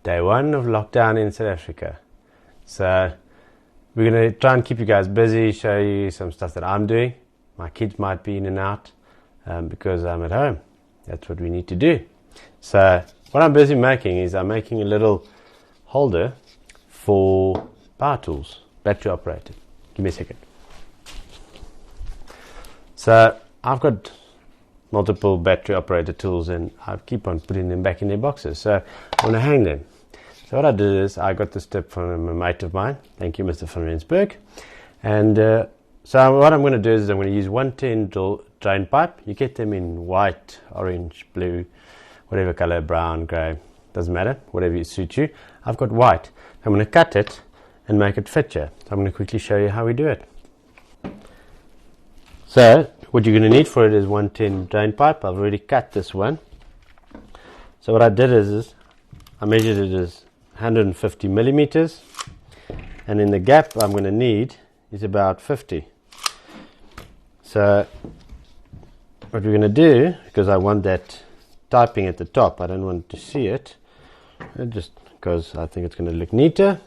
Day 1 of lockdown in South Africa. So we're going to try and keep you guys busy, show you some stuff that I'm doing. My kids might be in and out because I'm at home. That's what we need to do. So what I'm busy making is I'm making a little holder for power tools, battery operated. Give me a second. So I've got multiple battery operated tools and I keep on putting them back in their boxes. So I want to hang them. So what I did is I got this tip from a mate of mine. Thank you, Mr. van Rensburg. And so what I'm going to do is I'm going to use 110 drain pipe. You get them in white, orange, blue, whatever color, brown, grey, doesn't matter, whatever suits you. I've got white. I'm going to cut it and make it fit here. So I'm going to quickly show you how we do it. So what you're going to need for it is 110 drain pipe. I've already cut this one. So what I did is I measured it as 150 millimeters, and in the gap I'm going to need is about 50. So what we're going to do, because I want that typing at the top, I don't want to see it, just because I think it's going to look neater.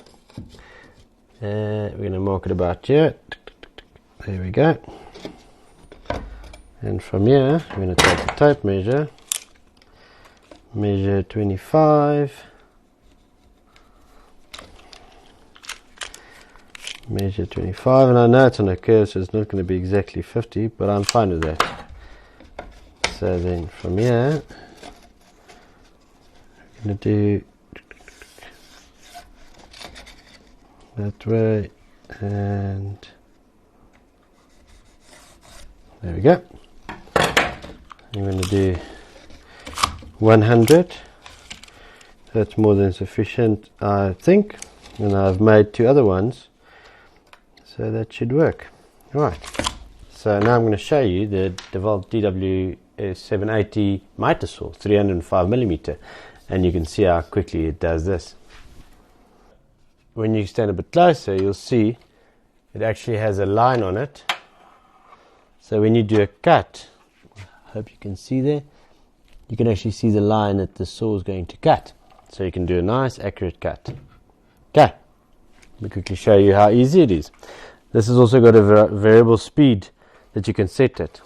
We're going to mark it about here. There we go. And from here we're going to take the tape measure, measure 25, measure 25, and I know it's on a curve, so it's not going to be exactly 50, but I'm fine with that. So then from here we're going to do that way, and there we go. I'm going to do 100. That's more than sufficient, I think, and I've made 2 other ones, so that should work. Right, so now I'm going to show you the DeWalt DW780 miter saw, 305 millimeter, and you can see how quickly it does this. When you stand a bit closer, you'll see it actually has a line on it. So when you do a cut, I hope you can see there, you can actually see the line that the saw is going to cut. So you can do a nice accurate cut. Okay, let me quickly show you how easy it is. This has also got a variable speed that you can set it.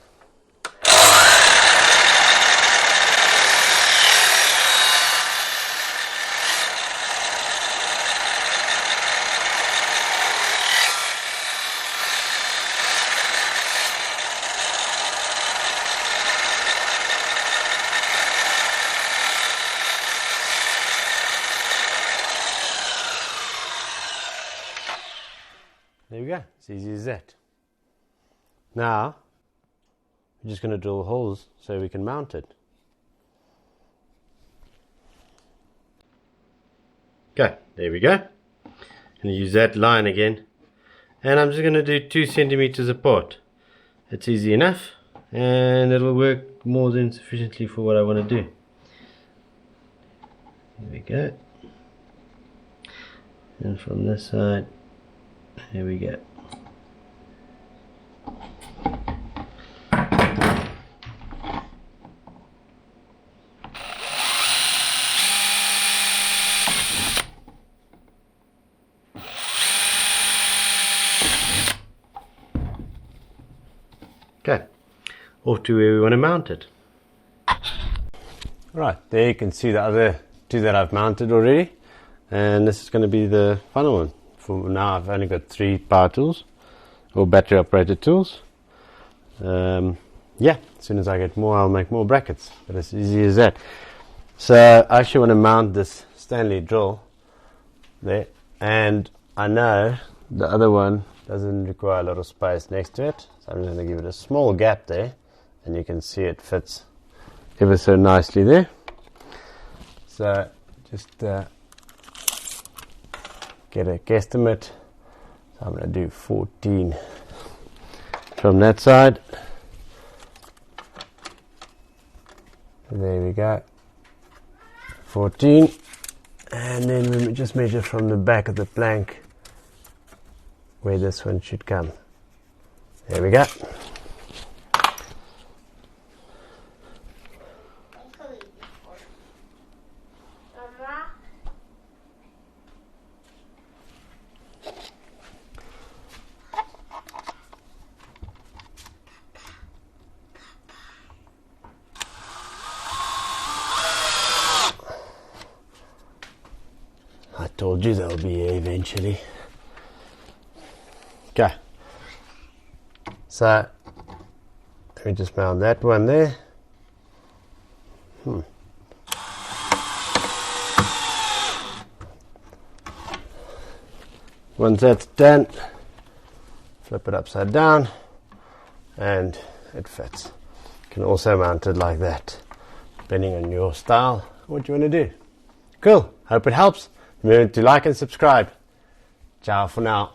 There we go, it's easy as that. Now, we're just going to drill holes so we can mount it. Okay, there we go. I'm going to use that line again. And I'm just going to do 2 centimeters apart. It's easy enough, and it'll work more than sufficiently for what I want to do. There we go. And from this side, here we go. Okay, off to where we want to mount it. Right, there you can see the other 2 that I've mounted already, and this is going to be the final one. For now I've only got 3 power tools or battery operated tools. Yeah, as soon as I get more I'll make more brackets, but it's easy as that. So I actually want to mount this Stanley drill there, and I know the other one doesn't require a lot of space next to it, so I'm just going to give it a small gap there, and you can see it fits ever so nicely there. So just get a guesstimate. So I'm going to do 14 from that side. There we go, 14, and then we just measure from the back of the plank where this one should come. There we go. told you they'll be here eventually. Okay. So, let me just mount that one there. Once that's done, flip it upside down and it fits. You can also mount it like that, depending on your style, what you want to do. Cool, hope it helps. Remember to like and subscribe. Ciao for now.